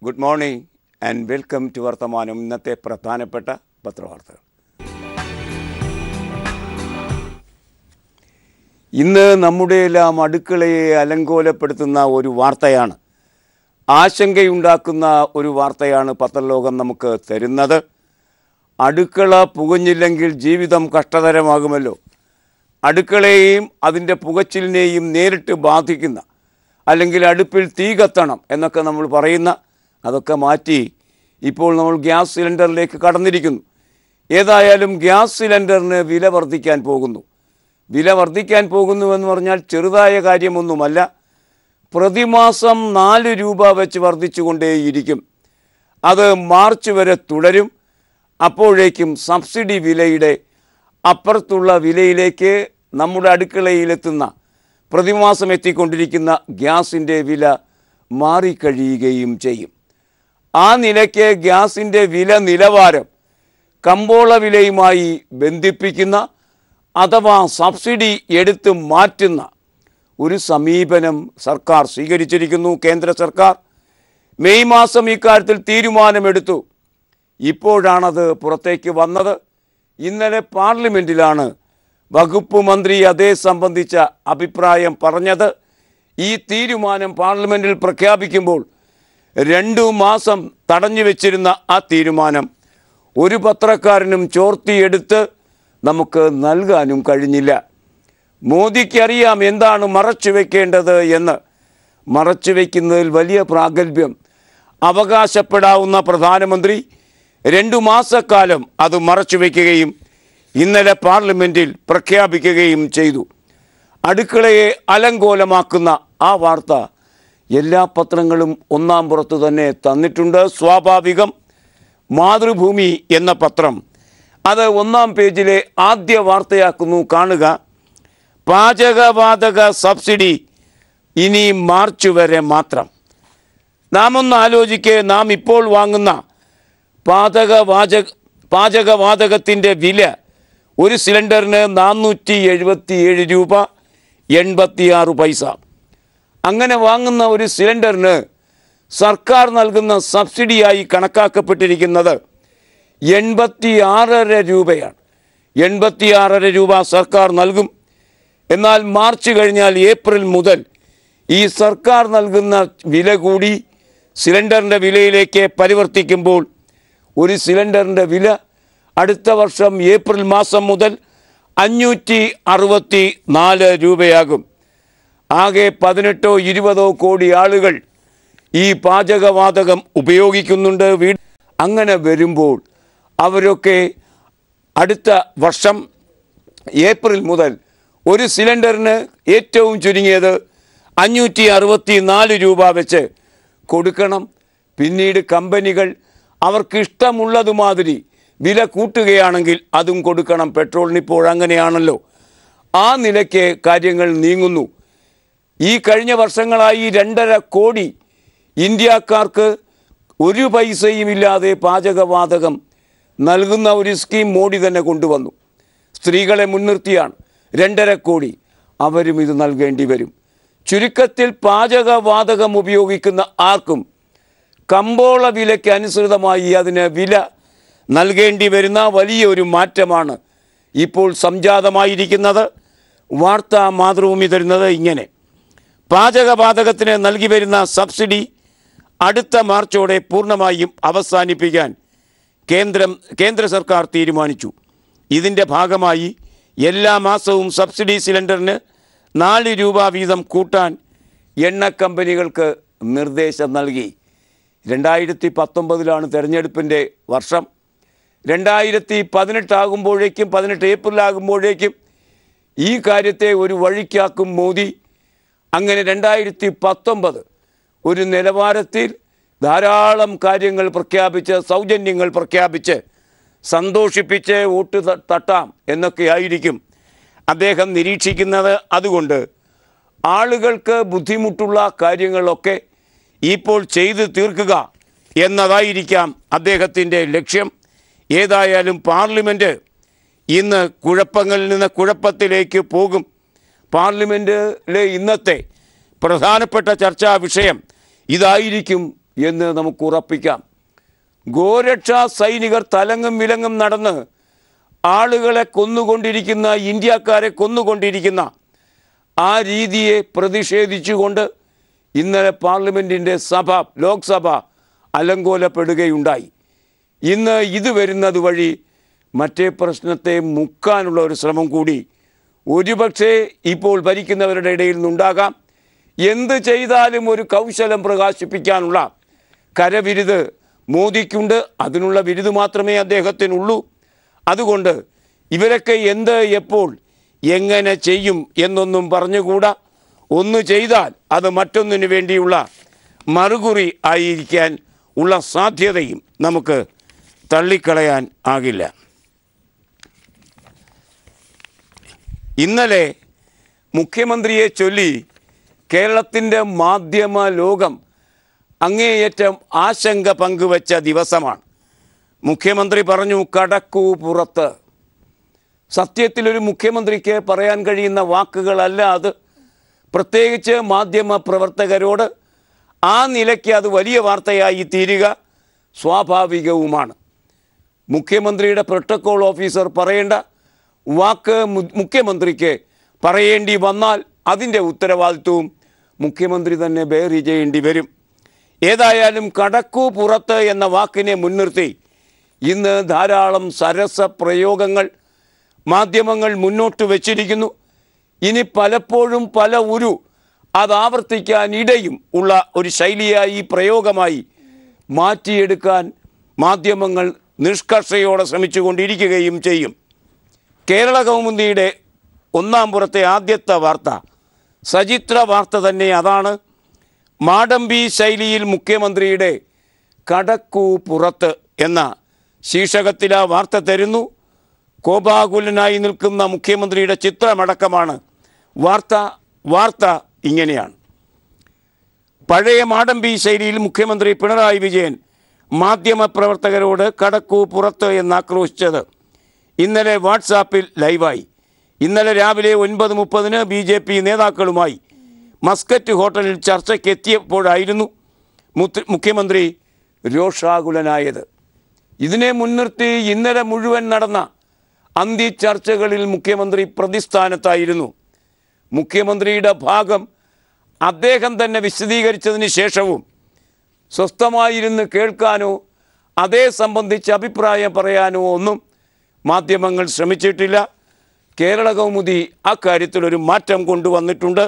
Good morning and welcome to Varthamanam. ഇന്നത്തെ പ്രധാനപ്പെട്ട പത്രവാർത്തകൾ. ഇന്ന് നമ്മുടെ എല്ലാം അടുക്കളയെ അലങ്കോലപ്പെടുത്തുന്ന ഒരു വാർത്തയാണ്, ആശങ്കയുണ്ടാക്കുന്ന ഒരു വാർത്തയാണ് പത്രലോകം നമുക്ക് തരുന്നത്. അടുക്കള പുകഞ്ഞില്ലെങ്കിൽ ജീവിതം കഷ്ടതരമാകുമല്ലോ. അടുക്കളയെയും അതിൻ്റെ പുകച്ചിലിനെയും നേരിട്ട് ബാധിക്കുന്ന, അല്ലെങ്കിൽ അടുപ്പിൽ തീ കത്തണം എന്നൊക്കെ നമ്മൾ പറയുന്ന, അതൊക്കെ മാറ്റി ഇപ്പോൾ നമ്മൾ ഗ്യാസ് സിലിണ്ടറിലേക്ക് കടന്നിരിക്കുന്നു. ഏതായാലും ഗ്യാസ് സിലിണ്ടറിന് വില വർദ്ധിക്കാൻ പോകുന്നു. വില വർദ്ധിക്കാൻ പോകുന്നുവെന്ന് പറഞ്ഞാൽ ചെറുതായ കാര്യമൊന്നുമല്ല. പ്രതിമാസം 4 രൂപ വെച്ച് വർദ്ധിച്ചുകൊണ്ടേയിരിക്കും. അത് മാർച്ച് വരെ തുടരും. അപ്പോഴേക്കും സബ്സിഡി വിലയുടെ അപ്പുറത്തുള്ള വിലയിലേക്ക് നമ്മുടെ അടുക്കളയിലെത്തുന്ന, പ്രതിമാസം എത്തിക്കൊണ്ടിരിക്കുന്ന ഗ്യാസിൻ്റെ വില മാറിക്കഴിയുകയും ചെയ്യും. ആ നിലയ്ക്ക് ഗ്യാസിൻ്റെ വില നിലവാരം കമ്പോള വിലയുമായി ബന്ധിപ്പിക്കുന്ന അഥവാ സബ്സിഡി എടുത്ത് മാറ്റുന്ന ഒരു സമീപനം സർക്കാർ സ്വീകരിച്ചിരിക്കുന്നു. കേന്ദ്ര സർക്കാർ മെയ് മാസം ഇക്കാര്യത്തിൽ തീരുമാനമെടുത്തു. ഇപ്പോഴാണത് പുറത്തേക്ക് വന്നത്. ഇന്നലെ പാർലമെൻറ്റിലാണ് വകുപ്പ് മന്ത്രി അതേ സംബന്ധിച്ച അഭിപ്രായം പറഞ്ഞത്. ഈ തീരുമാനം പാർലമെൻറ്റിൽ പ്രഖ്യാപിക്കുമ്പോൾ 2 മാസം തടഞ്ഞു വെച്ചിരുന്ന ആ തീരുമാനം ഒരു പത്രക്കാരനും ചോർത്തിയെടുത്ത് നമുക്ക് നൽകാനും കഴിഞ്ഞില്ല. മോദിക്കറിയാം എന്താണ് മറച്ചു വയ്ക്കേണ്ടത് എന്ന്. മറച്ചു വയ്ക്കുന്നതിൽ വലിയ പ്രാഗൽഭ്യം അവകാശപ്പെടാവുന്ന പ്രധാനമന്ത്രി 2 മാസക്കാലം അത് മറച്ചു വയ്ക്കുകയും ഇന്നലെ പാർലമെൻറ്റിൽ പ്രഖ്യാപിക്കുകയും ചെയ്തു. അടുക്കളയെ അലങ്കോലമാക്കുന്ന ആ വാർത്ത എല്ലാ പത്രങ്ങളും ഒന്നാം പുറത്ത് തന്നെ തന്നിട്ടുണ്ട്. സ്വാഭാവികം മാതൃഭൂമി എന്ന പത്രം അത് 1-ാം പേജിലെ ആദ്യ വാർത്തയാക്കുന്നു. കാണുക, പാചകവാതക സബ്സിഡി ഇനി മാർച്ച് വരെ മാത്രം. നാം ഒന്ന് ആലോചിക്കേ, നാം ഇപ്പോൾ വാങ്ങുന്ന പാചകവാതകത്തിൻ്റെ വില ഒരു സിലിണ്ടറിന് 477 രൂപ 86 പൈസ. അങ്ങനെ വാങ്ങുന്ന ഒരു സിലിണ്ടറിന് സർക്കാർ നൽകുന്ന സബ്സിഡിയായി കണക്കാക്കപ്പെട്ടിരിക്കുന്നത് 86.5 രൂപയാണ്. 86.5 രൂപ സർക്കാർ നൽകും. എന്നാൽ മാർച്ച് കഴിഞ്ഞാൽ ഏപ്രിൽ മുതൽ ഈ സർക്കാർ നൽകുന്ന വില കൂടി സിലിണ്ടറിൻ്റെ വിലയിലേക്ക് പരിവർത്തിക്കുമ്പോൾ ഒരു സിലിണ്ടറിൻ്റെ വില അടുത്ത വർഷം ഏപ്രിൽ മാസം മുതൽ 564 രൂപയാകും. ആകെ 18-20 കോടി ആളുകൾ ഈ പാചകവാതകം ഉപയോഗിക്കുന്നുണ്ട്. അങ്ങനെ വരുമ്പോൾ അവരൊക്കെ അടുത്ത വർഷം ഏപ്രിൽ മുതൽ ഒരു സിലിണ്ടറിന് ഏറ്റവും ചുരുങ്ങിയത് 564 രൂപ വെച്ച് കൊടുക്കണം. പിന്നീട് കമ്പനികൾ അവർക്ക് ഇഷ്ടമുള്ളതുമാതിരി വില കൂട്ടുകയാണെങ്കിൽ അതും കൊടുക്കണം. പെട്രോളിന് ഇപ്പോൾ അങ്ങനെയാണല്ലോ. ആ നിലയ്ക്ക് കാര്യങ്ങൾ നീങ്ങുന്നു. ഈ കഴിഞ്ഞ വർഷങ്ങളായി 2.5 കോടി ഇന്ത്യക്കാർക്ക് ഒരു പൈസയുമില്ലാതെ പാചകവാതകം നൽകുന്ന ഒരു സ്കീം മോഡി തന്നെ കൊണ്ടുവന്നു. സ്ത്രീകളെ മുൻനിർത്തിയാണ്. 2.5 കോടി അവരും ഇത് നൽകേണ്ടി വരും. ചുരുക്കത്തിൽ പാചകവാതകം ഉപയോഗിക്കുന്ന ആർക്കും കമ്പോള വിലയ്ക്ക് അനുസൃതമായി അതിന് വില നൽകേണ്ടി വരുന്ന വലിയൊരു മാറ്റമാണ് ഇപ്പോൾ സംജാതമായിരിക്കുന്നത്. വാർത്താ മാതൃഭൂമി തരുന്നത് ഇങ്ങനെ: പാചകവാതകത്തിന് നൽകി വരുന്ന സബ്സിഡി അടുത്ത മാർച്ചോടെ പൂർണ്ണമായും അവസാനിപ്പിക്കാൻ കേന്ദ്ര സർക്കാർ തീരുമാനിച്ചു. ഇതിൻ്റെ ഭാഗമായി എല്ലാ മാസവും സബ്സിഡി സിലിണ്ടറിന് 4 രൂപ വീതം കൂട്ടാൻ എണ്ണ കമ്പനികൾക്ക് നിർദ്ദേശം നൽകി. 2019 തെരഞ്ഞെടുപ്പിൻ്റെ വർഷം. 2018 ആകുമ്പോഴേക്കും, 18 ഏപ്രിൽ ആകുമ്പോഴേക്കും ഈ കാര്യത്തെ ഒരു വഴിക്കാക്കും മോദി. അങ്ങനെ 2019 ഒരു നിലവാരത്തിൽ ധാരാളം കാര്യങ്ങൾ പ്രഖ്യാപിച്ച്, സൗജന്യങ്ങൾ പ്രഖ്യാപിച്ച്, സന്തോഷിപ്പിച്ച് വോട്ട് തട്ടാം എന്നൊക്കെയായിരിക്കും അദ്ദേഹം നിരീക്ഷിക്കുന്നത്. അതുകൊണ്ട് ആളുകൾക്ക് ബുദ്ധിമുട്ടുള്ള കാര്യങ്ങളൊക്കെ ഇപ്പോൾ ചെയ്തു തീർക്കുക എന്നതായിരിക്കാം അദ്ദേഹത്തിൻ്റെ ലക്ഷ്യം. ഏതായാലും പാർലമെൻറ്റ് ഇന്ന് കുഴപ്പങ്ങളിൽ നിന്ന് കുഴപ്പത്തിലേക്ക് പോകും. പാർലമെൻറ്റിലെ ഇന്നത്തെ പ്രധാനപ്പെട്ട ചർച്ചാ വിഷയം ഇതായിരിക്കും എന്ന് നമുക്ക് ഉറപ്പിക്കാം. ഗോരക്ഷാ സൈനികർ തലങ്ങും വിലങ്ങും നടന്ന് ആളുകളെ കൊന്നുകൊണ്ടിരിക്കുന്ന, ഇന്ത്യക്കാരെ കൊന്നുകൊണ്ടിരിക്കുന്ന ആ രീതിയെ പ്രതിഷേധിച്ചുകൊണ്ട് ഇന്നലെ പാർലമെൻറ്റിൻ്റെ ലോക്സഭ അലങ്കോലപ്പെടുകയുണ്ടായി. ഇന്ന് ഇത് വരുന്നത് വഴി മറ്റേ പ്രശ്നത്തെ മുക്കാനുള്ള ഒരു ശ്രമം കൂടി ഒരുപക്ഷെ ഇപ്പോൾ ഭരിക്കുന്നവരുടെ ഇടയിൽ നിന്നുണ്ടാകാം. എന്ത് ചെയ്താലും ഒരു കൗശലം പ്രകാശിപ്പിക്കാനുള്ള കരവിരുത് മോദിക്കുണ്ട്. അതിനുള്ള വിരുത് മാത്രമേ അദ്ദേഹത്തിനുള്ളൂ. അതുകൊണ്ട് ഇവരൊക്കെ എന്ത്, എപ്പോൾ, എങ്ങനെ ചെയ്യും എന്നൊന്നും പറഞ്ഞുകൂടാ. ഒന്ന് ചെയ്താൽ അത് മറ്റൊന്നിനു വേണ്ടിയുള്ള മറുകുറി ആയിരിക്കാൻ ഉള്ള സാധ്യതയും നമുക്ക് തള്ളിക്കളയാൻ ആകില്ല. ഇന്നലെ മുഖ്യമന്ത്രിയെ ചൊല്ലി കേരളത്തിൻ്റെ മാധ്യമ ലോകം അങ്ങേയറ്റം ആശങ്ക പങ്കുവച്ച ദിവസമാണ്. മുഖ്യമന്ത്രി പറഞ്ഞു, കടക്കൂ പുറത്ത്. സത്യത്തിലൊരു മുഖ്യമന്ത്രിക്ക് പറയാൻ കഴിയുന്ന വാക്കുകളല്ല അത്. പ്രത്യേകിച്ച് മാധ്യമ പ്രവർത്തകരോട് ആ നിലയ്ക്ക് അത് വലിയ വാർത്തയായി തീരുക സ്വാഭാവികവുമാണ്. മുഖ്യമന്ത്രിയുടെ പ്രോട്ടോക്കോൾ ഓഫീസർ പറയേണ്ട വാക്ക് മുഖ്യമന്ത്രിക്ക് പറയേണ്ടി വന്നാൽ അതിൻ്റെ ഉത്തരവാദിത്വവും മുഖ്യമന്ത്രി തന്നെ ബെയർ ചെയ്യേണ്ടി വരും. ഏതായാലും കടക്കൂ പുറത്ത് എന്ന വാക്കിനെ മുൻനിർത്തി ഇന്ന് ധാരാളം സരസ പ്രയോഗങ്ങൾ മാധ്യമങ്ങൾ മുന്നോട്ട് വച്ചിരിക്കുന്നു. ഇനി പലപ്പോഴും അത് ആവർത്തിക്കാനിടയും ഉള്ള ഒരു ശൈലിയായി, പ്രയോഗമായി മാറ്റിയെടുക്കാൻ മാധ്യമങ്ങൾ നിഷ്കർഷയോടെ ശ്രമിച്ചുകൊണ്ടിരിക്കുകയും ചെയ്യും. കേരള കൗമുദിയുടെ ഒന്നാം പുറത്തെ ആദ്യത്തെ വാർത്ത സചിത്ര വാർത്ത തന്നെ അതാണ്. മാടമ്പി ശൈലിയിൽ മുഖ്യമന്ത്രിയുടെ കടക്കൂ പുറത്ത് എന്ന ശീർഷകത്തിൽ ആ വാർത്ത തരുന്നു. കോപാകുലനായി നിൽക്കുന്ന മുഖ്യമന്ത്രിയുടെ ചിത്രമടക്കമാണ് വാർത്ത ഇങ്ങനെയാണ്. പഴയ മാടമ്പി ശൈലിയിൽ മുഖ്യമന്ത്രി പിണറായി വിജയൻ മാധ്യമപ്രവർത്തകരോട് കടക്കൂ പുറത്ത് എന്നാക്രോശിച്ചത് ഇന്നലെ വാട്സാപ്പിൽ ലൈവായി. ഇന്നലെ രാവിലെ 9:30 BJP നേതാക്കളുമായി മസ്കറ്റ് ഹോട്ടലിൽ ചർച്ചയ്ക്കെത്തിയപ്പോഴായിരുന്നു മുഖ്യമന്ത്രി രോഷാകുലനായത്. ഇതിനെ മുൻനിർത്തി ഇന്നലെ മുഴുവൻ നടന്ന അന്ത്യചർച്ചകളിൽ മുഖ്യമന്ത്രി പ്രതിസ്ഥാനത്തായിരുന്നു. മുഖ്യമന്ത്രിയുടെ ഭാഗം അദ്ദേഹം തന്നെ വിശദീകരിച്ചതിന് ശേഷവും സ്വസ്ഥമായിരുന്ന് കേൾക്കാനോ അതേ സംബന്ധിച്ച് അഭിപ്രായം പറയാനോ ഒന്നും മാധ്യമങ്ങൾ ശ്രമിച്ചിട്ടില്ല. കേരള കൗമുദി അക്കാര്യത്തിലൊരു മാറ്റം കൊണ്ടുവന്നിട്ടുണ്ട്.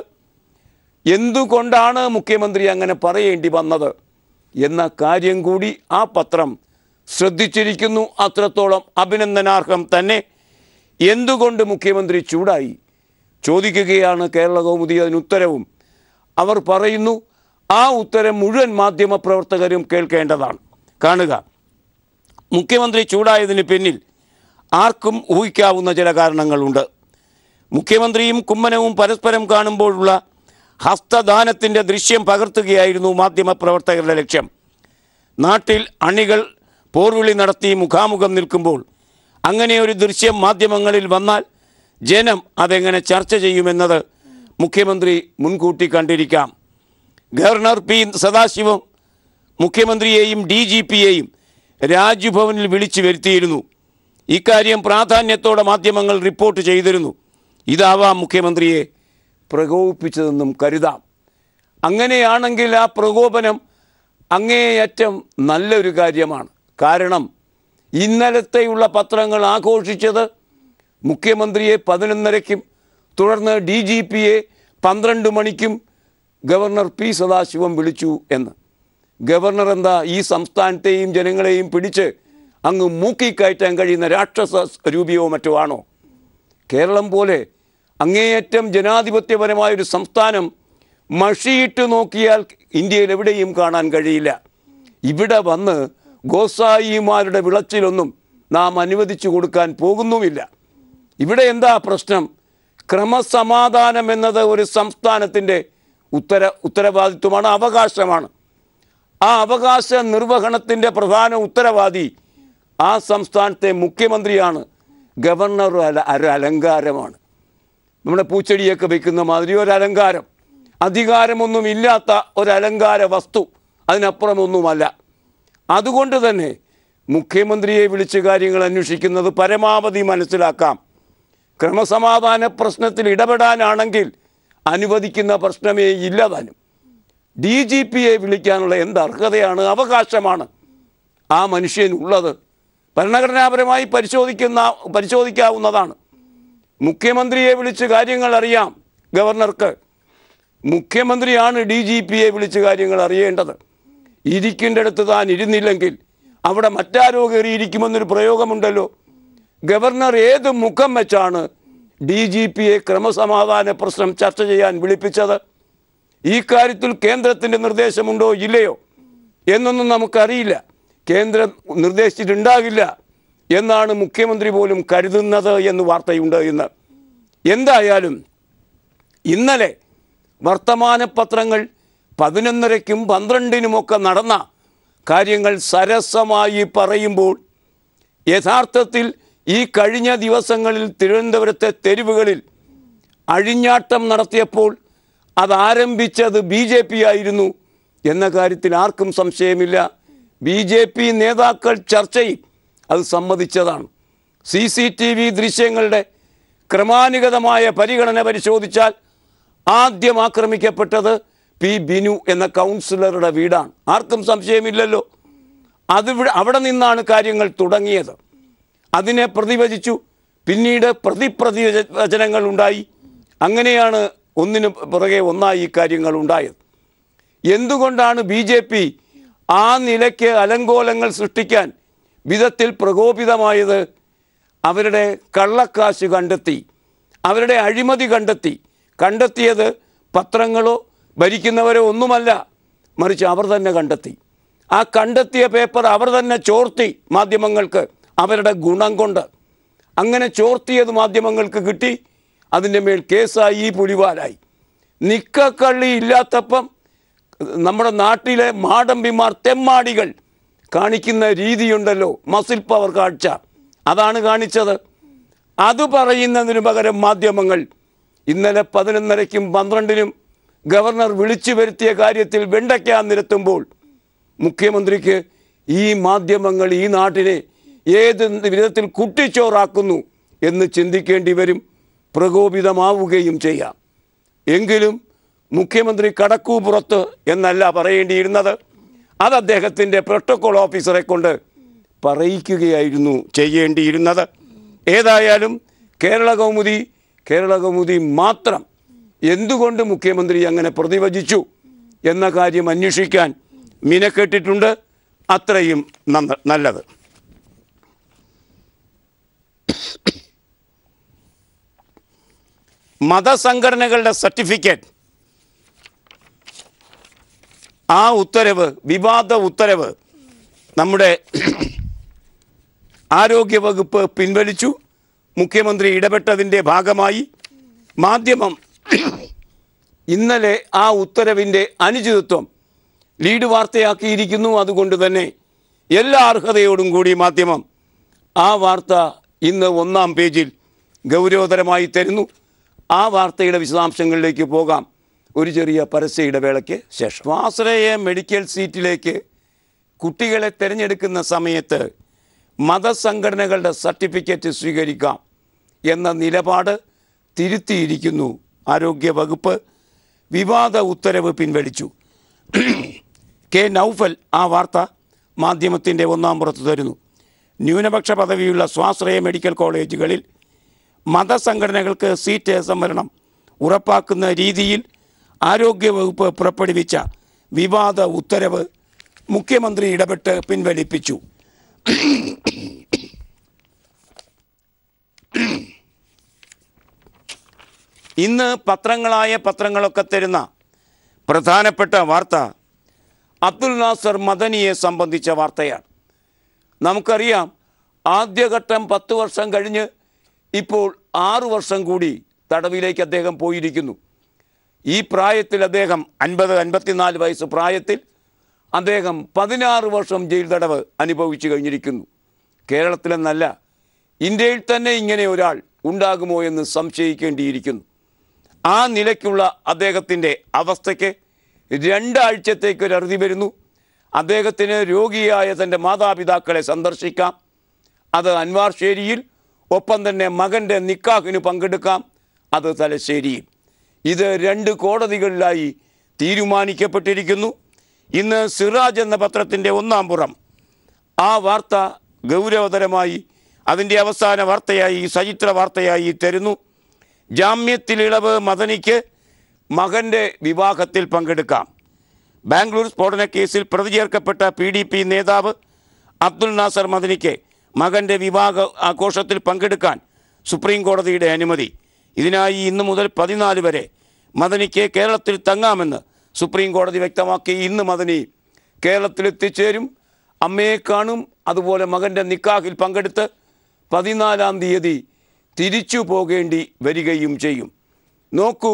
എന്തുകൊണ്ടാണ് മുഖ്യമന്ത്രി അങ്ങനെ പറയേണ്ടി വന്നത് എന്ന കാര്യം കൂടി ആ പത്രം ശ്രദ്ധിച്ചിരിക്കുന്നു. അത്രത്തോളം അഭിനന്ദനാർഹം തന്നെ. എന്തുകൊണ്ട് മുഖ്യമന്ത്രി ചൂടായി ചോദിക്കുകയാണ് കേരള കൗമുദി. അതിനുത്തരവും അവർ പറയുന്നു. ആ ഉത്തരം മുഴുവൻ മാധ്യമപ്രവർത്തകരും കേൾക്കേണ്ടതാണ്. കാണുക. മുഖ്യമന്ത്രി ചൂടായതിന് പിന്നിൽ ആർക്കും ഊഹിക്കാവുന്ന ചില കാരണങ്ങളുണ്ട്. മുഖ്യമന്ത്രിയും കുമ്മനവും പരസ്പരം കാണുമ്പോഴുള്ള ഹസ്തദാനത്തിൻ്റെ ദൃശ്യം പകർത്തുകയായിരുന്നു മാധ്യമപ്രവർത്തകരുടെ ലക്ഷ്യം. നാട്ടിൽ അണികൾ പോർവിളി നടത്തി മുഖാമുഖം നിൽക്കുമ്പോൾ അങ്ങനെ ഒരു ദൃശ്യം മാധ്യമങ്ങളിൽ വന്നാൽ ജനം അതെങ്ങനെ ചർച്ച ചെയ്യുമെന്നത് മുഖ്യമന്ത്രി മുൻകൂട്ടി കണ്ടിരിക്കാം. ഗവർണർ പി സദാശിവം മുഖ്യമന്ത്രിയെയും DGPയെയും രാജ്ഭവനിൽ വിളിച്ചു വരുത്തിയിരുന്നു. ഇക്കാര്യം പ്രാധാന്യത്തോടെ മാധ്യമങ്ങൾ റിപ്പോർട്ട് ചെയ്തിരുന്നു. ഇതാവാം മുഖ്യമന്ത്രിയെ പ്രകോപിപ്പിച്ചതെന്നും കരുതാം. അങ്ങനെയാണെങ്കിൽ ആ പ്രകോപനം അങ്ങേയറ്റം നല്ലൊരു കാര്യമാണ്. കാരണം ഇന്നലത്തെയുള്ള പത്രങ്ങൾ ആഘോഷിച്ചത് മുഖ്യമന്ത്രിയെ 11:30-ക്കും തുടർന്ന് DGPയെ 12 മണിക്കും ഗവർണർ പി സദാശിവം വിളിച്ചു എന്ന്. ഗവർണർ എന്താ ഈ സംസ്ഥാനത്തെയും ജനങ്ങളെയും പിടിച്ച് അങ്ങ് മൂക്കിക്കയറ്റാൻ കഴിയുന്ന രാക്ഷസ രൂപിയോ മറ്റോ ആണോ? കേരളം പോലെ അങ്ങേയറ്റം ജനാധിപത്യപരമായൊരു സംസ്ഥാനം മഷിയിട്ട് നോക്കിയാൽ ഇന്ത്യയിൽ എവിടെയും കാണാൻ കഴിയില്ല. ഇവിടെ വന്ന് ഗോസായിമാരുടെ വിളച്ചിലൊന്നും നാം അനുവദിച്ചു കൊടുക്കാൻ പോകുന്നുമില്ല. ഇവിടെ എന്താ പ്രശ്നം? ക്രമസമാധാനം എന്നത് ഒരു സംസ്ഥാനത്തിൻ്റെ ഉത്തരവാദിത്വമാണ്, അവകാശമാണ്. ആ അവകാശ നിർവഹണത്തിൻ്റെ പ്രധാന ഉത്തരവാദി ആ സംസ്ഥാനത്തെ മുഖ്യമന്ത്രിയാണ്. ഗവർണർ ഒരു അലങ്കാരമാണ്. നമ്മുടെ പൂച്ചെടിയൊക്കെ വയ്ക്കുന്ന മാതിരി ഒരു അലങ്കാരം, അധികാരമൊന്നുമില്ലാത്ത ഒരലങ്കാര വസ്തു അതിനപ്പുറമൊന്നുമല്ല. അതുകൊണ്ട് തന്നെ മുഖ്യമന്ത്രിയെ വിളിച്ച് കാര്യങ്ങൾ അന്വേഷിക്കുന്നത് പരമാവധി മനസ്സിലാക്കാം. ക്രമസമാധാന പ്രശ്നത്തിൽ ഇടപെടാനാണെങ്കിൽ അനുവദിക്കുന്ന പ്രശ്നമേ ഇല്ല. താനും DGPയെ വിളിക്കാനുള്ള എന്ത് അർഹതയാണ്, അവകാശമാണ് ആ മനുഷ്യനുള്ളത്? ഭരണഘടനാപരമായി പരിശോധിക്കാവുന്നതാണ്. മുഖ്യമന്ത്രിയെ വിളിച്ച് കാര്യങ്ങൾ അറിയാം ഗവർണർക്ക്. മുഖ്യമന്ത്രിയാണ് DGPയെ വിളിച്ച് കാര്യങ്ങൾ അറിയേണ്ടത്. ഇരിക്കേണ്ടടുത്ത് താൻ ഇരുന്നില്ലെങ്കിൽ അവിടെ മറ്റാരോ കയറിയിരിക്കുമെന്നൊരു പ്രയോഗമുണ്ടല്ലോ. ഗവർണർ ഏത് മുഖം വെച്ചാണ് DGPയെ ക്രമസമാധാന പ്രശ്നം ചർച്ച ചെയ്യാൻ വിളിപ്പിച്ചത്? ഈ കാര്യത്തിൽ കേന്ദ്രത്തിൻ്റെ നിർദ്ദേശമുണ്ടോ ഇല്ലയോ എന്നൊന്നും നമുക്കറിയില്ല. കേന്ദ്രം നിർദ്ദേശിച്ചിട്ടുണ്ടാകില്ല എന്നാണ് മുഖ്യമന്ത്രി പോലും കരുതുന്നത് എന്ന് വാർത്തയുണ്ട് ഇന്ന്. എന്തായാലും ഇന്നലെ വർത്തമാന പത്രങ്ങൾ 11:30-ക്കും 12-നുമൊക്കെ നടന്ന കാര്യങ്ങൾ സരസമായി പറയുമ്പോൾ യഥാർത്ഥത്തിൽ ഈ കഴിഞ്ഞ ദിവസങ്ങളിൽ തിരുവനന്തപുരത്തെ തെരുവുകളിൽ അഴിഞ്ഞാട്ടം നടത്തിയപ്പോൾ അതാരംഭിച്ചത് BJP ആയിരുന്നു എന്ന കാര്യത്തിൽ ആർക്കും സംശയമില്ല. BJP നേതാക്കൾ ചർച്ചയിൽ അത് സമ്മതിച്ചതാണ്. CCTV ദൃശ്യങ്ങളുടെ ക്രമാനുഗതമായ പരിഗണന പരിശോധിച്ചാൽ ആദ്യം ആക്രമിക്കപ്പെട്ടത് P. ബിനു എന്ന കൗൺസിലറുടെ വീടാണ്. ആർക്കും സംശയമില്ലല്ലോ. അവിടെ നിന്നാണ് കാര്യങ്ങൾ തുടങ്ങിയത്. അതിനെ പ്രതിവചിച്ചു. പിന്നീട് പ്രതിവചനങ്ങൾ ഉണ്ടായി. അങ്ങനെയാണ് ഒന്നിനു പുറകെ ഒന്നായി കാര്യങ്ങൾ ഉണ്ടായത്. എന്തുകൊണ്ടാണ് BJP ആ നിലയ്ക്ക് അലങ്കോലങ്ങൾ സൃഷ്ടിക്കാൻ വിധത്തിൽ പ്രകോപിതമായത്? അവരുടെ കള്ളക്കാശ് കണ്ടെത്തി, അവരുടെ അഴിമതി കണ്ടെത്തിയത് പത്രങ്ങളോ ഭരിക്കുന്നവരോ ഒന്നുമല്ല, മറിച്ച് അവർ തന്നെ കണ്ടെത്തി. ആ കണ്ടെത്തിയ പേപ്പർ അവർ തന്നെ ചോർത്തി മാധ്യമങ്ങൾക്ക്, അവരുടെ ഗുണം കൊണ്ട്. അങ്ങനെ ചോർത്തിയത് മാധ്യമങ്ങൾക്ക് കിട്ടി. അതിൻ്റെ മേൽ കേസായി, പുലിവാലായി. നിക്കക്കള്ളി ഇല്ലാത്തപ്പം നമ്മുടെ നാട്ടിലെ മാടമ്പിമാർ, തെമ്മാടികൾ കാണിക്കുന്ന രീതിയുണ്ടല്ലോ, മസിൽ പവർ കാഴ്ച, അതാണ് കാണിച്ചത്. അത് പറയുന്നതിന് പകരം മാധ്യമങ്ങൾ ഇന്നലെ 11:30-ക്കും 12-നും ഗവർണർ വിളിച്ചു വരുത്തിയ കാര്യത്തിൽ വെണ്ടയ്ക്ക നിരത്തുമ്പോൾ മുഖ്യമന്ത്രിക്ക് ഈ മാധ്യമങ്ങൾ ഈ നാട്ടിനെ ഏത് വിധത്തിൽ കുട്ടിച്ചോറാക്കുന്നു എന്ന് ചിന്തിക്കേണ്ടി വരും. പ്രകോപിതമാവുകയും ചെയ്യാം. എങ്കിലും മുഖ്യമന്ത്രി കടക്കൂ പുറത്ത് എന്നല്ല പറയേണ്ടിയിരുന്നത്. അത് അദ്ദേഹത്തിൻ്റെ പ്രോട്ടോകോൾ ഓഫീസറെ കൊണ്ട് പറയിക്കുകയായിരുന്നു ചെയ്യേണ്ടിയിരുന്നത്. ഏതായാലും കേരള കൗമുദി മാത്രം എന്തുകൊണ്ട് മുഖ്യമന്ത്രി അങ്ങനെ പ്രതിവചിച്ചു എന്ന കാര്യം അന്വേഷിക്കാൻ മിനക്കെട്ടിട്ടുണ്ട്. അത്രയും നല്ലത്. മതസംഘടനകളുടെ സർട്ടിഫിക്കറ്റ്, ആ ഉത്തരവ്, വിവാദ ഉത്തരവ് നമ്മുടെ ആരോഗ്യവകുപ്പ് പിൻവലിച്ചു. മുഖ്യമന്ത്രി ഇടപെട്ടതിൻ്റെ ഭാഗമായി മാധ്യമം ഇന്നലെ ആ ഉത്തരവിൻ്റെ അനുചിതത്വം ലീഡ് വാർത്തയാക്കിയിരിക്കുന്നു. അതുകൊണ്ട് തന്നെ എല്ലാ അർഹതയോടും കൂടി മാധ്യമം ആ വാർത്ത ഇന്ന് 1-ാം പേജിൽ ഗൗരവതരമായി തരുന്നു. ആ വാർത്തയുടെ വിശദാംശങ്ങളിലേക്ക് പോകാം ഒരു ചെറിയ പരസ്യ ഇടവേളയ്ക്ക് ശേഷം. സ്വാശ്രയ മെഡിക്കൽ സീറ്റിലേക്ക് കുട്ടികളെ തിരഞ്ഞെടുക്കുന്ന സമയത്ത് മതസംഘടനകളുടെ സർട്ടിഫിക്കറ്റ് സ്വീകരിക്കാം എന്ന നിലപാട് തിരുത്തിയിരിക്കുന്നു ആരോഗ്യവകുപ്പ്. വിവാദ ഉത്തരവ് പിൻവലിച്ചു. കെ നൗഫൽ ആ വാർത്ത മാധ്യമത്തിൻ്റെ 1-ാം പുറത്ത് തരുന്നു. ന്യൂനപക്ഷ പദവിയുള്ള സ്വാശ്രയ മെഡിക്കൽ കോളേജുകളിൽ മതസംഘടനകൾക്ക് സീറ്റ് സംവരണം ഉറപ്പാക്കുന്ന രീതിയിൽ ആരോഗ്യവകുപ്പ് പുറപ്പെടുവിച്ച വിവാദ ഉത്തരവ് മുഖ്യമന്ത്രി ഇടപെട്ട് പിൻവലിപ്പിച്ചു. ഇന്ന് പത്രങ്ങളൊക്കെ തരുന്ന പ്രധാനപ്പെട്ട വാർത്ത അബ്ദുൽ നാസർ മദനിയെ സംബന്ധിച്ച വാർത്തയാണ്. നമുക്കറിയാം, ആദ്യഘട്ടം 10 വർഷം കഴിഞ്ഞ് ഇപ്പോൾ 6 വർഷം കൂടി തടവിലേക്ക് അദ്ദേഹം പോയിരിക്കുന്നു. ഈ പ്രായത്തിൽ അദ്ദേഹം 54 വയസ്സ് പ്രായത്തിൽ അദ്ദേഹം 16 വർഷം ജയിൽ തടവ് അനുഭവിച്ചു കഴിഞ്ഞിരിക്കുന്നു. കേരളത്തിലെന്നല്ല, ഇന്ത്യയിൽ തന്നെ ഇങ്ങനെ ഒരാൾ ഉണ്ടാകുമോ എന്ന് സംശയിക്കേണ്ടിയിരിക്കുന്നു. ആ നിലയ്ക്കുള്ള അദ്ദേഹത്തിൻ്റെ അവസ്ഥയ്ക്ക് 2 ആഴ്ചത്തേക്കൊരു അറുതി വരുന്നു. അദ്ദേഹത്തിന് രോഗിയായ തൻ്റെ മാതാപിതാക്കളെ സന്ദർശിക്കാം. അത് അൻവാർശ്ശേരിയിൽ. ഒപ്പം തന്നെ മകൻ്റെ നിക്കാഹിന് പങ്കെടുക്കാം. അത് തലശ്ശേരിയിൽ. ഇത് 2 കോടതികളിലായി തീരുമാനിക്കപ്പെട്ടിരിക്കുന്നു. ഇന്ന് സിറാജ് എന്ന പത്രത്തിൻ്റെ 1-ാം പുറം ആ വാർത്ത ഗൗരവതരമായി അതിൻ്റെ അവസാന വാർത്തയായി, സചിത്ര വാർത്തയായി തരുന്നു. ജാമ്യത്തിൽ ഇളവ്, മദനിക്ക് മകൻ്റെ വിവാഹത്തിൽ പങ്കെടുക്കാം. ബാംഗ്ലൂർ സ്ഫോടന കേസിൽ പ്രതി ചേർക്കപ്പെട്ട PDP നേതാവ് അബ്ദുൽ നാസർ മദനിക്ക് മകൻ്റെ വിവാഹ ആഘോഷത്തിൽ പങ്കെടുക്കാൻ സുപ്രീം കോടതിയുടെ അനുമതി. ഇതിനായി ഇന്ന് മുതൽ 14 വരെ മദനിക്ക് കേരളത്തിൽ തങ്ങാമെന്ന് സുപ്രീം കോടതി വ്യക്തമാക്കി. ഇന്ന് മദനി കേരളത്തിൽ എത്തിച്ചേരും, അമ്മയെ കാണും, അതുപോലെ മകൻ്റെ നിക്കാഹിൽ പങ്കെടുത്ത് 14-ാം തീയതി തിരിച്ചു പോകേണ്ടി വരികയും ചെയ്യും. നോക്കൂ,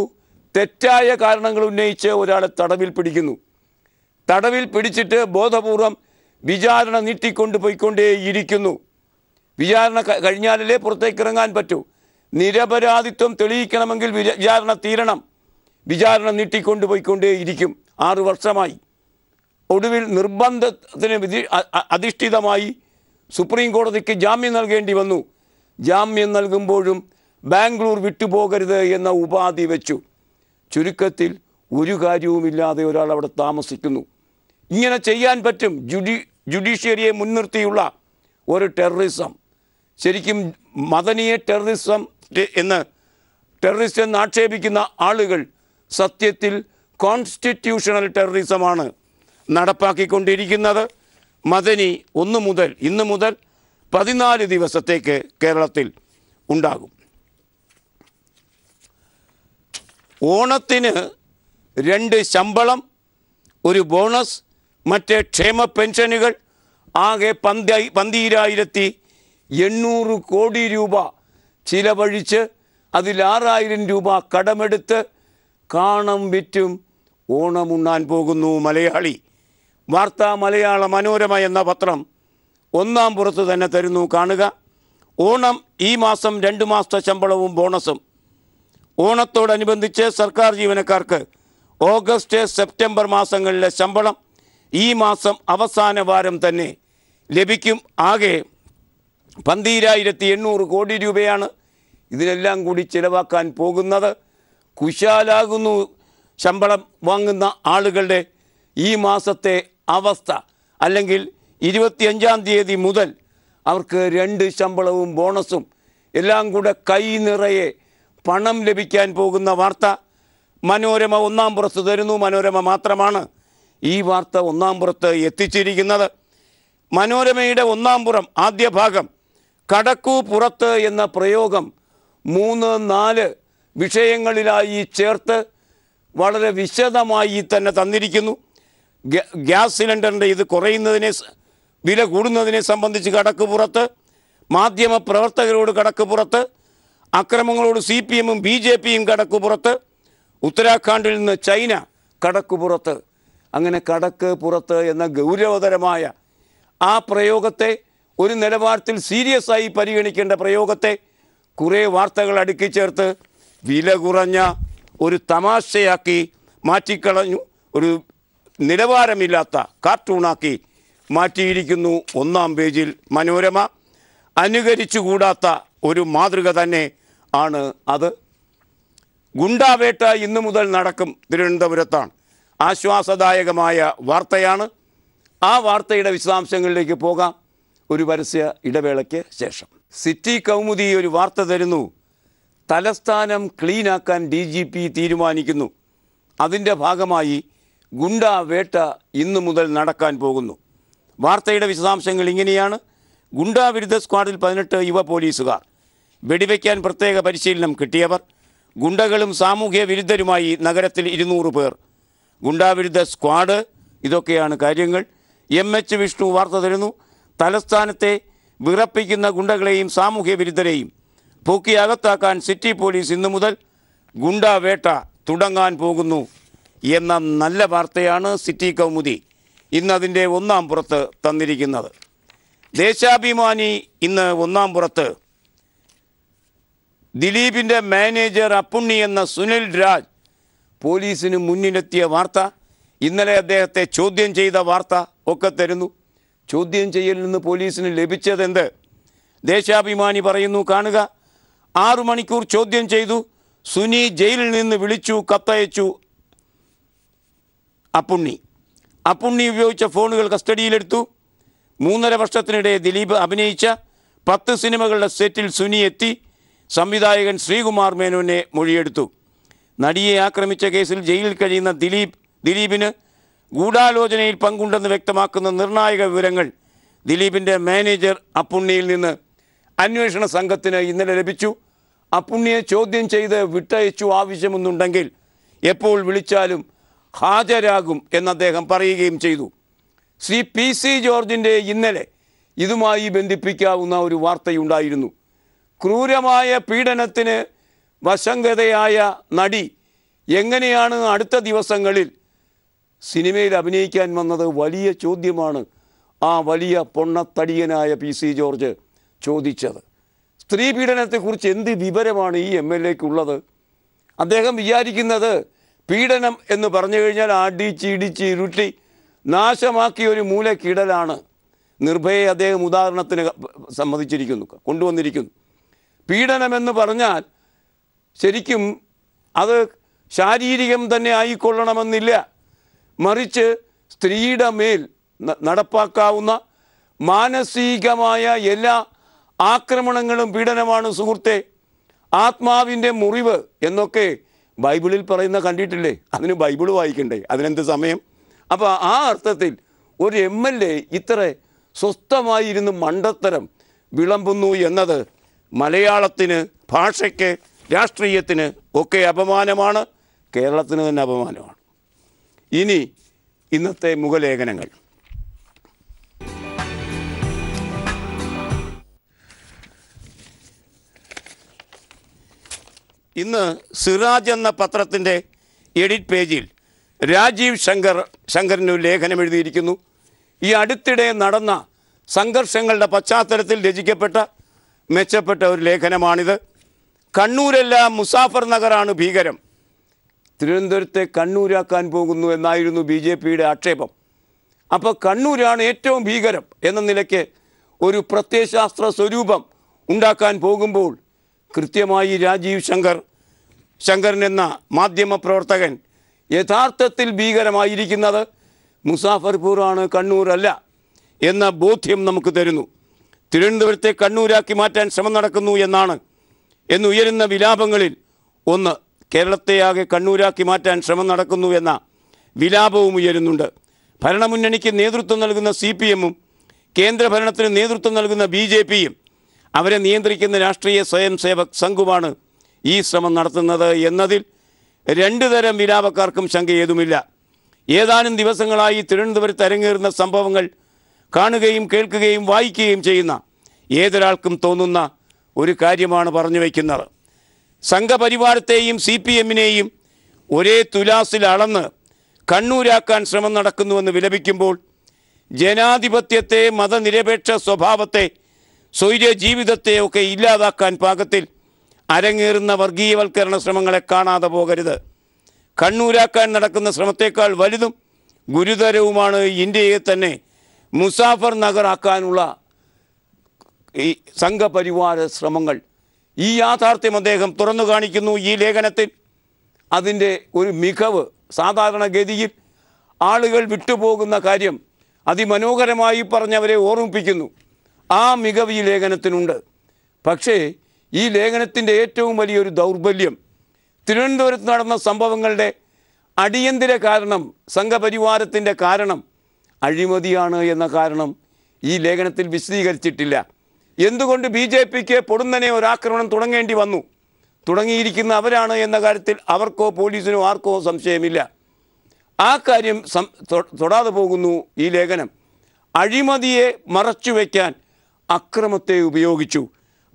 തെറ്റായ കാരണങ്ങൾ ഉന്നയിച്ച് ഒരാളെ തടവിൽ പിടിക്കുന്നു. തടവിൽ പിടിച്ചിട്ട് ബോധപൂർവം വിചാരണ നീട്ടിക്കൊണ്ടുപോയിക്കൊണ്ടേയിരിക്കുന്നു. വിചാരണ കഴിഞ്ഞാലല്ലേ പുറത്തേക്ക് ഇറങ്ങാൻ പറ്റൂ. നിരപരാധിത്വം തെളിയിക്കണമെങ്കിൽ വിചാരണ തീരണം. വിചാരണ നീട്ടിക്കൊണ്ടുപോയിക്കൊണ്ടേയിരിക്കും. 6 വർഷമായി. ഒടുവിൽ നിർബന്ധത്തിന് അധിഷ്ഠിതമായി സുപ്രീം കോടതിക്ക് ജാമ്യം നൽകേണ്ടി വന്നു. ജാമ്യം നൽകുമ്പോഴും ബാംഗ്ലൂർ വിട്ടുപോകരുത് എന്ന ഉപാധി വെച്ചു. ചുരുക്കത്തിൽ ഒരു കാര്യവുമില്ലാതെ ഒരാൾ അവിടെ താമസിക്കുന്നു. ഇങ്ങനെ ചെയ്യാൻ പറ്റും. ജുഡീഷ്യറിയെ മുൻനിർത്തിയുള്ള ഒരു ടെററിസം. ശരിക്കും മദനിയെ ടെററിസ്റ്റ് എന്ന് ആക്ഷേപിക്കുന്ന ആളുകൾ സത്യത്തിൽ കോൺസ്റ്റിറ്റ്യൂഷണൽ ടെററിസമാണ് നടപ്പാക്കിക്കൊണ്ടിരിക്കുന്നത്. മദനി ഇന്ന് മുതൽ 14 ദിവസത്തേക്ക് കേരളത്തിൽ ഉണ്ടാകും. ഓണത്തിന് 2 ശമ്പളം, ഒരു ബോണസ്, മറ്റ് ക്ഷേമ പെൻഷനുകൾ, ആകെ 12,800 കോടി രൂപ ചിലവഴിച്ച് അതിൽ 6,000 രൂപ കടമെടുത്ത് കാണം വിറ്റും ഓണമുണ്ണാൻ പോകുന്നു മലയാളി. വാർത്ത മലയാള മനോരമ എന്ന പത്രം 1-ാം പുറത്ത് തന്നെ തരുന്നു, കാണുക. ഓണം ഈ മാസം 2 മാസത്തെ ശമ്പളവും ബോണസും. ഓണത്തോടനുബന്ധിച്ച് സർക്കാർ ജീവനക്കാർക്ക് ഓഗസ്റ്റ് സെപ്റ്റംബർ മാസങ്ങളിലെ ശമ്പളം ഈ മാസം അവസാന വാരം തന്നെ ലഭിക്കും. ആകെ 12,800 കോടി രൂപയാണ് ഇതിനെല്ലാം കൂടി ചിലവാക്കാൻ പോകുന്നത്. കുശാലാകുന്നു ശമ്പളം വാങ്ങുന്ന ആളുകളുടെ ഈ മാസത്തെ അവസ്ഥ. അല്ലെങ്കിൽ 25-ാം തീയതി മുതൽ അവർക്ക് 2 ശമ്പളവും ബോണസും എല്ലാം കൂടെ കൈ നിറയെ പണം ലഭിക്കാൻ പോകുന്ന വാർത്ത മനോരമ 1-ാം പുറത്ത് തരുന്നു. മനോരമ മാത്രമാണ് ഈ വാർത്ത 1-ാം പുറത്ത് എത്തിച്ചിരിക്കുന്നത്. മനോരമയുടെ 1-ാം പുറം ആദ്യ ഭാഗം കടക്കു പുറത്ത് എന്ന പ്രയോഗം 3-4 വിഷയങ്ങളിലായി ചേർത്ത് വളരെ വിശദമായി തന്നെ തന്നിരിക്കുന്നു. ഗ്യാസ് സിലിണ്ടറിൻ്റെ ഇത് കുറയുന്നതിനെ, വില കൂടുന്നതിനെ സംബന്ധിച്ച് കടക്ക് പുറത്ത്, മാധ്യമ പ്രവർത്തകരോട് കടക്ക് പുറത്ത്, അക്രമങ്ങളോട് CPM-ഉം BJP-യും കടക്ക് പുറത്ത്, ഉത്തരാഖണ്ഡിൽ നിന്ന് ചൈന കടക്ക് പുറത്ത്. അങ്ങനെ കടക്ക് പുറത്ത് എന്ന ഗൗരവതരമായ ആ പ്രയോഗത്തെ, ഒരു നിലവാരത്തിൽ സീരിയസ് ആയി പരിഗണിക്കേണ്ട പ്രയോഗത്തെ കുറേ വാർത്തകൾ അടുക്കി ചേർത്ത് വില കുറഞ്ഞ ഒരു തമാശയാക്കി മാറ്റിക്കളഞ്ഞു. ഒരു നിലവാരമില്ലാത്ത കാർട്ടൂണാക്കി മാറ്റിയിരിക്കുന്നു 1-ാം പേജിൽ മനോരമ. അനുകരിച്ചുകൂടാത്ത ഒരു മാതൃക തന്നെ ആണ് അത്. ഗുണ്ടാവേട്ട ഇന്നു മുതൽ നടക്കും. തിരുവനന്തപുരത്താണ്. ആശ്വാസദായകമായ വാർത്തയാണ്. ആ വാർത്തയുടെ വിശദാംശങ്ങളിലേക്ക് പോകാം ഒരു പരസ്യ ഇടവേളയ്ക്ക് ശേഷം. സിറ്റി കൗമുദി ഒരു വാർത്ത തരുന്നു. തലസ്ഥാനം ക്ലീനാക്കാൻ DGP തീരുമാനിക്കുന്നു. അതിൻ്റെ ഭാഗമായി ഗുണ്ടാവേട്ട ഇന്നു മുതൽ നടക്കാൻ പോകുന്നു. വാർത്തയുടെ വിശദാംശങ്ങൾ ഇങ്ങനെയാണ്. ഗുണ്ടാവിരുദ്ധ സ്ക്വാഡിൽ 18 യുവ പോലീസുകാർ, വെടിവെക്കാൻ പ്രത്യേക പരിശീലനം കിട്ടിയവർ, ഗുണ്ടകളും സാമൂഹ്യ വിരുദ്ധരുമായി നഗരത്തിൽ 200 പേർ. ഗുണ്ടാവിരുദ്ധ സ്ക്വാഡ്, ഇതൊക്കെയാണ് കാര്യങ്ങൾ. MH വിഷ്ണു വാർത്ത തരുന്നു. തലസ്ഥാനത്തെ വിറപ്പിക്കുന്ന ഗുണ്ടകളെയും സാമൂഹ്യ വിരുദ്ധരെയും പൊക്കി അകത്താക്കാൻ സിറ്റി പോലീസ് ഇന്നു മുതൽ ഗുണ്ടാവേട്ട തുടങ്ങാൻ പോകുന്നു എന്ന നല്ല വാർത്തയാണ് സിറ്റി കൗമുദി ഇന്നതിൻ്റെ 1-ാം പുറത്ത് തന്നിരിക്കുന്നത്. ദേശാഭിമാനി ഇന്ന് 1-ാം പുറത്ത് ദിലീപിൻ്റെ മാനേജർ അപ്പുണ്ണി എന്ന സുനിൽ രാജ് പോലീസിന് മുന്നിലെത്തിയ വാർത്ത. ഇന്നലെ അദ്ദേഹത്തെ ചോദ്യം ചെയ്ത വാർത്ത ഒക്കെ തരുന്നു. ചോദ്യം ചെയ്യലിൽ നിന്ന് പോലീസിന് ലഭിച്ചതെന്ത്? ദേശാഭിമാനി പറയുന്നു, കാണുക, 6 മണിക്കൂർ ചോദ്യം ചെയ്തു, സുനി ജയിലിൽ നിന്ന് വിളിച്ചു, കത്തയച്ചു. അപ്പുണ്ണി ഉപയോഗിച്ച ഫോണുകൾ കസ്റ്റഡിയിലെടുത്തു. 3.5 വർഷത്തിനിടെ ദിലീപ് അഭിനയിച്ച 10 സിനിമകളുടെ സെറ്റിൽ സുനി എത്തി. സംവിധായകൻ ശ്രീകുമാർ മേനോനെ മൊഴിയെടുത്തു. നടിയെ ആക്രമിച്ച കേസിൽ ജയിലിൽ കഴിയുന്ന ദിലീപിന് ഗൂഢാലോചനയിൽ പങ്കുണ്ടെന്ന് വ്യക്തമാക്കുന്ന നിർണായക വിവരങ്ങൾ ദിലീപിൻ്റെ മാനേജർ അപ്പുണ്ണിയിൽ നിന്ന് അന്വേഷണ സംഘത്തിന് ഇന്നലെ ലഭിച്ചു. അപ്പുണ്ണിയെ ചോദ്യം ചെയ്ത് വിട്ടയച്ചു. ആവശ്യമൊന്നുണ്ടെങ്കിൽ എപ്പോൾ വിളിച്ചാലും ഹാജരാകും എന്ന് അദ്ദേഹം പറയുകയും ചെയ്തു. ശ്രീ PC ജോർജിൻ്റെ ഇന്നലെ ഇതുമായി ബന്ധിപ്പിക്കാവുന്ന ഒരു വാർത്തയുണ്ടായിരുന്നു. ക്രൂരമായ പീഡനത്തിന് വശങ്കതയായ നടി എങ്ങനെയാണ് അടുത്ത ദിവസങ്ങളിൽ സിനിമയിൽ അഭിനയിക്കാൻ വന്നത്? വലിയ ചോദ്യമാണ് ആ വലിയ പൊണ്ണത്തടിയനായ PC ജോർജ് ചോദിച്ചത്. സ്ത്രീ പീഡനത്തെക്കുറിച്ച് എന്ത് വിവരമാണ് ഈ MLAക്കുള്ളത്? അദ്ദേഹം വിചാരിക്കുന്നത് പീഡനം എന്ന് പറഞ്ഞു കഴിഞ്ഞാൽ അടിച്ചിടിച്ച് ഇരുട്ടി നാശമാക്കിയ ഒരു മൂലക്കിടലാണ്. നിർഭയെ അദ്ദേഹം ഉദാഹരണത്തിന് കൊണ്ടുവന്നിരിക്കുന്നു. പീഡനമെന്ന് പറഞ്ഞാൽ ശരിക്കും അത് ശാരീരികം തന്നെ ആയിക്കൊള്ളണമെന്നില്ല. മറിച്ച് സ്ത്രീയുടെ മേൽ നടപ്പാക്കാവുന്ന മാനസികമായ എല്ലാ ആക്രമണങ്ങളും പീഡനമാണ് സുഹൃത്തെ. ആത്മാവിൻ്റെ മുറിവ് എന്നൊക്കെ ബൈബിളിൽ പറയുന്ന കണ്ടിട്ടില്ലേ? അതിന് ബൈബിൾ വായിക്കണ്ടേ? അതിനെന്ത് സമയം? അപ്പോൾ ആ അർത്ഥത്തിൽ ഒരു MLA ഇത്ര സ്വസ്ഥമായിരുന്ന് മണ്ടത്തരം വിളമ്പുന്നു എന്നത് മലയാളത്തിന്, ഭാഷയ്ക്ക്, രാഷ്ട്രീയത്തിന് ഒക്കെ അപമാനമാണ്. കേരളത്തിന് തന്നെ അപമാനമാണ്. ഇനി ഇന്നത്തെ മുഖലേഖനങ്ങൾ. ഇന്ന് സിറാജ് എന്ന പത്രത്തിൻ്റെ എഡിറ്റ് പേജിൽ രാജീവ് ശങ്കറിന് ഒരു ലേഖനം എഴുതിയിരിക്കുന്നു. ഈ അടുത്തിടെ നടന്ന സംഘർഷങ്ങളുടെ പശ്ചാത്തലത്തിൽ രചിക്കപ്പെട്ട മെച്ചപ്പെട്ട ഒരു ലേഖനമാണിത്. കണ്ണൂരല്ല മുസാഫർ നഗറാണ് ഭീകരം. തിരുവനന്തപുരത്തെ കണ്ണൂരാക്കാൻ പോകുന്നു എന്നായിരുന്നു BJPയുടെ ആക്ഷേപം. അപ്പോൾ കണ്ണൂരാണ് ഏറ്റവും ഭീകരം എന്ന നിലയ്ക്ക് ഒരു പ്രത്യയശാസ്ത്ര സ്വരൂപം ഉണ്ടാക്കാൻ പോകുമ്പോൾ കൃത്യമായി രാജീവ് ശങ്കരൻ എന്ന മാധ്യമപ്രവർത്തകൻ യഥാർത്ഥത്തിൽ ഭീകരമായിരിക്കുന്നത് മുസാഫർപൂറാണ്, കണ്ണൂരല്ല എന്ന ബോധ്യം നമുക്ക് തരുന്നു. തിരുവനന്തപുരത്തെ കണ്ണൂരാക്കി മാറ്റാൻ ശ്രമം നടക്കുന്നു എന്നുയരുന്ന വിലാപങ്ങളിൽ ഒന്ന് കേരളത്തെയാകെ കണ്ണൂരാക്കി മാറ്റാൻ ശ്രമം നടക്കുന്നു എന്ന വിലാപവും ഉയരുന്നുണ്ട്. ഭരണമുന്നണിക്ക് നേതൃത്വം നൽകുന്ന CPM-ഉം കേന്ദ്രഭരണത്തിന് നേതൃത്വം നൽകുന്ന BJP-യും അവരെ നിയന്ത്രിക്കുന്ന രാഷ്ട്രീയ സ്വയം സേവക് സംഘുമാണ് ഈ ശ്രമം നടത്തുന്നത് എന്നതിൽ 2 തരം വിലാപക്കാർക്കും ശങ്കയേതുമില്ല. ഏതാനും ദിവസങ്ങളായി തിരുവനന്തപുരത്ത് അരങ്ങേറുന്ന സംഭവങ്ങൾ കാണുകയും കേൾക്കുകയും വായിക്കുകയും ചെയ്യുന്ന ഏതൊരാൾക്കും തോന്നുന്ന ഒരു കാര്യമാണ് പറഞ്ഞു വയ്ക്കുന്നത്. സംഘപരിവാരത്തെയും CPM-നെയും ഒരേ തുലാസിൽ അളന്ന് കണ്ണൂരാക്കാൻ ശ്രമം നടക്കുന്നുവെന്ന് വിലപിക്കുമ്പോൾ ജനാധിപത്യത്തെ, മതനിരപേക്ഷ സ്വഭാവത്തെ, സ്വൈര്യ ജീവിതത്തെയൊക്കെ ഇല്ലാതാക്കാൻ പാകത്തിൽ അരങ്ങേറുന്ന വർഗീയവൽക്കരണ ശ്രമങ്ങളെ കാണാതെ പോകരുത്. കണ്ണൂരാക്കാൻ നടക്കുന്ന ശ്രമത്തേക്കാൾ വലുതും ഗുരുതരവുമാണ് ഇന്ത്യയെ തന്നെ മുസാഫർ നഗറാക്കാനുള്ള ഈ സംഘപരിവാര ശ്രമങ്ങൾ. ഈ യാഥാർത്ഥ്യം അദ്ദേഹം തുറന്നു കാണിക്കുന്നു ഈ ലേഖനത്തിൽ. അതിൻ്റെ ഒരു മികവ് സാധാരണഗതിയിൽ ആളുകൾ വിട്ടുപോകുന്ന കാര്യം അതിമനോഹരമായി പറഞ്ഞവരെ ഓർമ്മിപ്പിക്കുന്നു. ആ മികവ് ഈ ലേഖനത്തിനുണ്ട്. പക്ഷേ ഈ ലേഖനത്തിൻ്റെ ഏറ്റവും വലിയൊരു ദൗർബല്യം തിരുവനന്തപുരത്ത് നടന്ന സംഭവങ്ങളുടെ അടിയന്തര കാരണം, സംഘപരിവാരത്തിൻ്റെ കാരണം അഴിമതിയാണ് എന്ന കാരണം ഈ ലേഖനത്തിൽ വിശദീകരിച്ചിട്ടില്ല. എന്തുകൊണ്ട് BJPക്ക് പൊടുന്നനെ ഒരാക്രമണം തുടങ്ങിയിരിക്കുന്ന അവരാണ് എന്ന കാര്യത്തിൽ അവർക്കോ പോലീസിനോ ആർക്കോ സംശയമില്ല. ആ കാര്യം തൊടാതെ പോകുന്നു ഈ ലേഖനം. അഴിമതിയെ മറച്ചുവെക്കാൻ അക്രമത്തെ ഉപയോഗിച്ചു.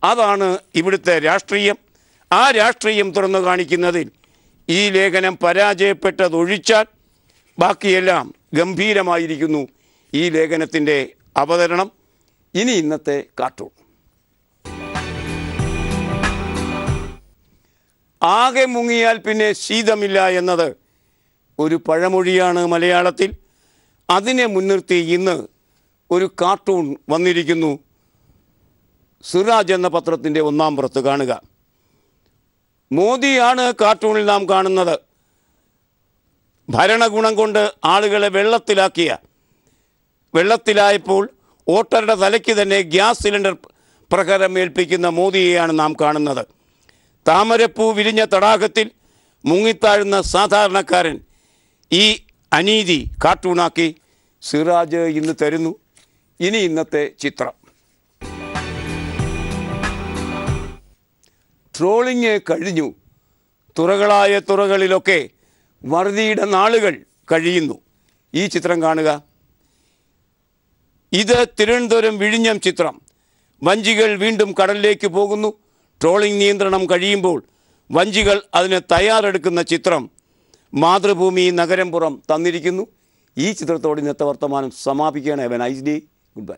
അതാണ് ഇവിടുത്തെ രാഷ്ട്രീയം. ആ രാഷ്ട്രീയം തുറന്നു കാണിക്കുന്നതിൽ ഈ ലേഖനം പരാജയപ്പെട്ടതൊഴിച്ചാൽ ബാക്കിയെല്ലാം ഗംഭീരമായിരിക്കുന്നു ഈ ലേഖനത്തിൻ്റെ അവതരണം. ഇനി ഇന്നത്തെ കാർട്ടൂൺ. ആകെ മുങ്ങിയാൽ പിന്നെ ശീതമില്ല എന്നത് ഒരു പഴമൊഴിയാണ് മലയാളത്തിൽ. അതിനെ മുൻനിർത്തി ഇന്ന് ഒരു കാർട്ടൂൺ വന്നിരിക്കുന്നു. സിറാജ് എന്ന പത്രത്തിൻ്റെ ഒന്നാം പുറത്ത് കാണുക. മോദിയാണ് കാർട്ടൂണിൽ നാം കാണുന്നത്. ഭരണഗുണം കൊണ്ട് ആളുകളെ വെള്ളത്തിലായപ്പോൾ വോട്ടറുടെ തലയ്ക്ക് തന്നെ ഗ്യാസ് സിലിണ്ടർ പ്രഹരം ഏൽപ്പിക്കുന്ന മോദിയെയാണ് നാം കാണുന്നത്. താമരപ്പൂ വിരിഞ്ഞ തടാകത്തിൽ മുങ്ങിത്താഴുന്ന സാധാരണക്കാരൻ ഈ അനീതി കാർട്ടൂണാക്കി സിറാജ് ഇന്ന് തരുന്നു. ഇനി ഇന്നത്തെ ചിത്രം. ട്രോളിങ് കഴിഞ്ഞു. തുറകളായ തുറകളിലൊക്കെ വറുതിയുടെ നാളുകൾ കഴിയുന്നു. ഈ ചിത്രം കാണുക. ഇത് തിരുവനന്തപുരം വിഴിഞ്ഞം ചിത്രം. വഞ്ചികൾ വീണ്ടും കടലിലേക്ക് പോകുന്നു. ട്രോളിംഗ് നിയന്ത്രണം കഴിയുമ്പോൾ വഞ്ചികൾ അതിന് തയ്യാറെടുക്കുന്ന ചിത്രം മാതൃഭൂമി നഗരംപുറം തന്നിരിക്കുന്നു. ഈ ചിത്രത്തോട് ഇന്നത്തെ വർത്തമാനം സമാപിക്കുകയാണ്. Have a nice day. Good by.